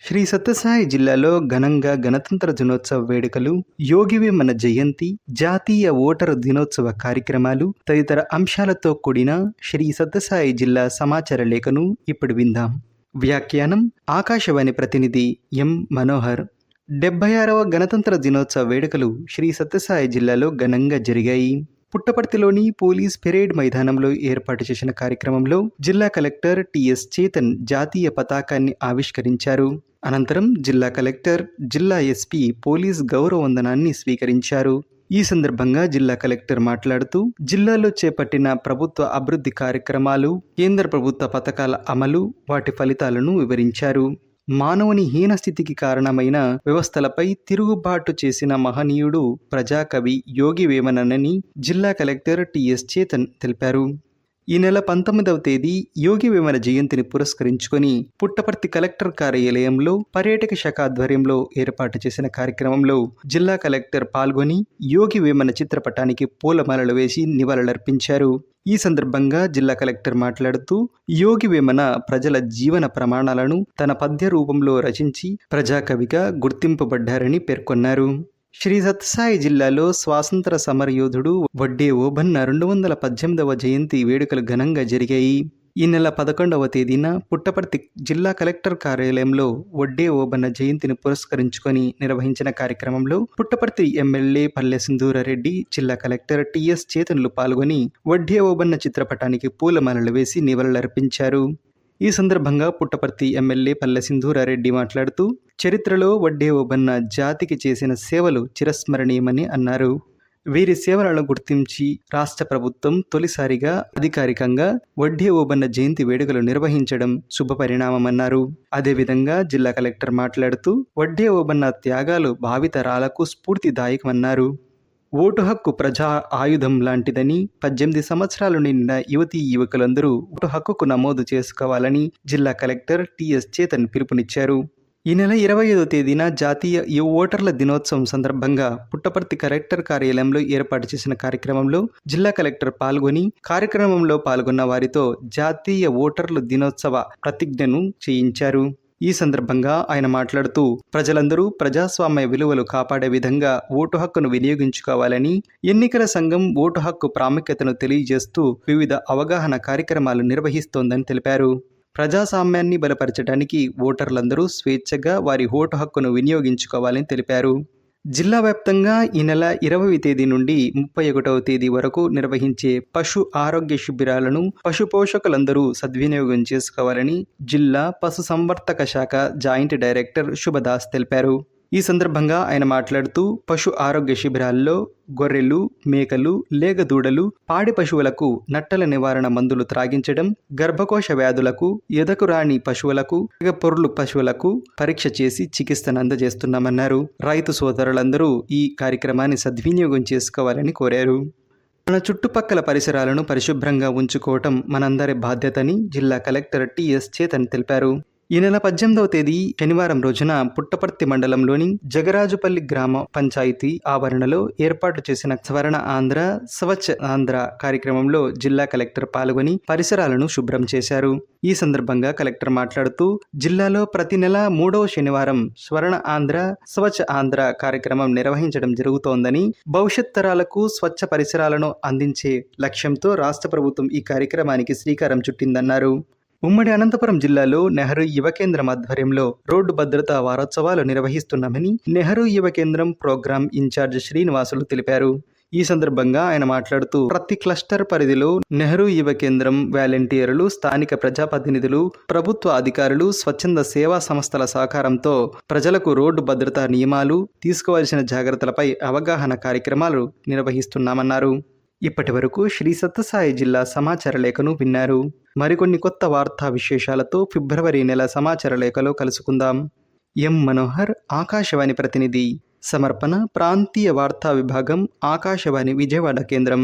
శ్రీ సత్యసాయి జిల్లాలో ఘనంగా గణతంత్ర దినోత్సవ వేడుకలు, యోగి వేమన జయంతి, జాతీయ ఓటరు దినోత్సవ కార్యక్రమాలు తదితర అంశాలతో కూడిన శ్రీ సత్యసాయి జిల్లా సమాచార లేఖను ఇప్పుడు విందాం. వ్యాఖ్యానం ఆకాశవాణి ప్రతినిధి ఎం మనోహర్. 76వ గణతంత్ర దినోత్సవ వేడుకలు శ్రీ సత్యసాయి జిల్లాలో ఘనంగా జరిగాయి. పుట్టపర్తిలోని పోలీస్ పెరేడ్ మైదానంలో ఏర్పాటు చేసిన కార్యక్రమంలో జిల్లా కలెక్టర్ టిఎస్ చేతన్ జాతీయ పతాకాన్ని ఆవిష్కరించారు. అనంతరం జిల్లా కలెక్టర్, జిల్లా ఎస్పీ పోలీస్ గౌరవ వందనాన్ని స్వీకరించారు. ఈ సందర్భంగా జిల్లా కలెక్టర్ మాట్లాడుతూ జిల్లాలో చేపట్టిన ప్రభుత్వ అభివృద్ధి కార్యక్రమాలు, కేంద్ర ప్రభుత్వ పథకాల అమలు, వాటి ఫలితాలను వివరించారు. మానవుని హీనస్థితికి కారణమైన వ్యవస్థలపై తిరుగుబాటు చేసిన మహనీయుడు ప్రజాకవి యోగి వేమనని జిల్లా కలెక్టర్ టిఎస్ చేతన్ తెలిపారు. ఈ నెల 19వ తేదీ యోగి వేమన జయంతిని పురస్కరించుకొని పుట్టపర్తి కలెక్టర్ కార్యాలయంలో పర్యాటక శాఖ ఆధ్వర్యంలో ఏర్పాటు చేసిన కార్యక్రమంలో జిల్లా కలెక్టర్ పాల్గొని యోగి వేమన చిత్రపటానికి పూలమాలలు వేసి నివాళులర్పించారు. ఈ సందర్భంగా జిల్లా కలెక్టర్ మాట్లాడుతూ యోగి వేమన ప్రజల జీవన ప్రమాణాలను తన పద్య రూపంలో రచించి ప్రజాకవిగా గుర్తింపబడ్డారని పేర్కొన్నారు. శ్రీ సత్యసాయి జిల్లాలో స్వాతంత్ర సమరయోధుడు వడ్డే ఓబన్న 218వ జయంతి వేడుకలు ఘనంగా జరిగాయి. ఈ నెల 11వ తేదీన పుట్టపర్తి జిల్లా కలెక్టర్ కార్యాలయంలో వడ్డే ఓబన్న జయంతిని పురస్కరించుకొని నిర్వహించిన కార్యక్రమంలో పుట్టపర్తి ఎమ్మెల్యే పల్లె సింధూరారెడ్డి, జిల్లా కలెక్టర్ టిఎస్ చేతన్లు పాల్గొని వడ్డే ఓబన్న చిత్రపటానికి పూలమాలలు వేసి నివాళులర్పించారు. ఈ సందర్భంగా పుట్టపర్తి ఎమ్మెల్యే పల్లె సింధూరారెడ్డి మాట్లాడుతూ చరిత్రలో వడ్డే ఓబన్న జాతికి చేసిన సేవలు చిరస్మరణీయమని అన్నారు. వీరి సేవలను గుర్తించి రాష్ట్ర ప్రభుత్వం తొలిసారిగా అధికారికంగా వడ్డే ఓబన్న జయంతి వేడుకలు నిర్వహించడం శుభపరిణామమన్నారు. అదేవిధంగా జిల్లా కలెక్టర్ మాట్లాడుతూ వడ్డే ఓబన్న త్యాగాలు భావితరాలకు స్ఫూర్తిదాయకమన్నారు. ఓటు హక్కు ప్రజా ఆయుధం లాంటిదని, 18 సంవత్సరాలు నిండిన యువతీ యువకులందరూ ఓటు హక్కుకు నమోదు చేసుకోవాలని జిల్లా కలెక్టర్ టిఎస్ చేతన్ పిలుపునిచ్చారు. ఈ నెల 25వ తేదీన జాతీయ ఓటర్ల దినోత్సవం సందర్భంగా పుట్టపర్తి కలెక్టర్ కార్యాలయంలో ఏర్పాటు చేసిన కార్యక్రమంలో జిల్లా కలెక్టర్ పాల్గొని కార్యక్రమంలో పాల్గొన్న వారితో జాతీయ ఓటర్ల దినోత్సవ ప్రతిజ్ఞను చేయించారు. ఈ సందర్భంగా ఆయన మాట్లాడుతూ ప్రజలందరూ ప్రజాస్వామ్య విలువలు కాపాడే విధంగా ఓటు హక్కును వినియోగించుకోవాలని, ఎన్నికల సంఘం ఓటు హక్కు ప్రాముఖ్యతను తెలియజేస్తూ వివిధ అవగాహన కార్యక్రమాలు నిర్వహిస్తోందని తెలిపారు. ప్రజాస్వామ్యాన్ని బలపరచడానికి ఓటర్లందరూ స్వేచ్ఛగా వారి ఓటు హక్కును వినియోగించుకోవాలని తెలిపారు. జిల్లా వ్యాప్తంగా ఈ నెల 20వ తేదీ నుండి 31వ తేదీ వరకు నిర్వహించే పశు ఆరోగ్య శిబిరాలను పశు పోషకులందరూ సద్వినియోగం చేసుకోవాలని జిల్లా పశు సంవర్ధక శాఖ జాయింట్ డైరెక్టర్ శుభదాస్ తెలిపారు. ఈ సందర్భంగా ఆయన మాట్లాడుతూ పశు ఆరోగ్య శిబిరాల్లో గొర్రెలు, మేకలు, లేగదూడలు, పాడి పశువులకు నట్టల నివారణ మందులు త్రాగించడం, గర్భకోశ వ్యాధులకు, ఎదకు రాని పశువులకు, పొర్లు పశువులకు పరీక్ష చేసి చికిత్సను అందజేస్తున్నామన్నారు. రైతు సోదరులందరూ ఈ కార్యక్రమాన్ని సద్వినియోగం చేసుకోవాలని కోరారు. మన చుట్టుపక్కల పరిసరాలను పరిశుభ్రంగా ఉంచుకోవటం మనందరి బాధ్యతని జిల్లా కలెక్టర్ టిఎస్ చేతన్ తెలిపారు. ఈ నెల 18వ తేదీ శనివారం రోజున పుట్టపర్తి మండలంలోని జగరాజుపల్లి గ్రామ పంచాయతీ ఆవరణలో ఏర్పాటు చేసిన స్వర్ణ ఆంధ్ర స్వచ్ఛ ఆంధ్ర కార్యక్రమంలో జిల్లా కలెక్టర్ పాల్గొని పరిసరాలను శుభ్రం చేశారు. ఈ సందర్భంగా కలెక్టర్ మాట్లాడుతూ జిల్లాలో ప్రతి నెల 3వ శనివారం స్వర్ణ ఆంధ్ర స్వచ్ఛ ఆంధ్ర కార్యక్రమం నిర్వహించడం జరుగుతోందని, భవిష్యత్ తరాలకు స్వచ్ఛ పరిసరాలను అందించే లక్ష్యంతో రాష్ట్ర ప్రభుత్వం ఈ కార్యక్రమానికి శ్రీకారం చుట్టిందన్నారు. ఉమ్మడి అనంతపురం జిల్లాలో నెహ్రూ యువ కేంద్రం ఆధ్వర్యంలో రోడ్డు భద్రతా వారోత్సవాలు నిర్వహిస్తున్నామని నెహ్రూ యువ కేంద్రం ప్రోగ్రాం ఇన్ఛార్జ్ శ్రీనివాసులు తెలిపారు. ఈ సందర్భంగా ఆయన మాట్లాడుతూ ప్రతి క్లస్టర్ పరిధిలో నెహ్రూ యువ కేంద్రం వాలంటీర్లు, స్థానిక ప్రజాప్రతినిధులు, ప్రభుత్వ అధికారులు, స్వచ్ఛంద సేవా సంస్థల సహకారంతో ప్రజలకు రోడ్డు భద్రతా నియమాలు, తీసుకోవాల్సిన జాగ్రత్తలపై అవగాహన కార్యక్రమాలు నిర్వహిస్తున్నామన్నారు. ఇప్పటి వరకు శ్రీ సత్యసాయి జిల్లా సమాచార లేఖను విన్నారు. మరికొన్ని కొత్త వార్తా విశేషాలతో ఫిబ్రవరి నెల సమాచార లేఖలో కలుసుకుందాం. ఎం మనోహర్, ఆకాశవాణి ప్రతినిధి. సమర్పణ ప్రాంతీయ వార్తా విభాగం, ఆకాశవాణి విజయవాడ కేంద్రం.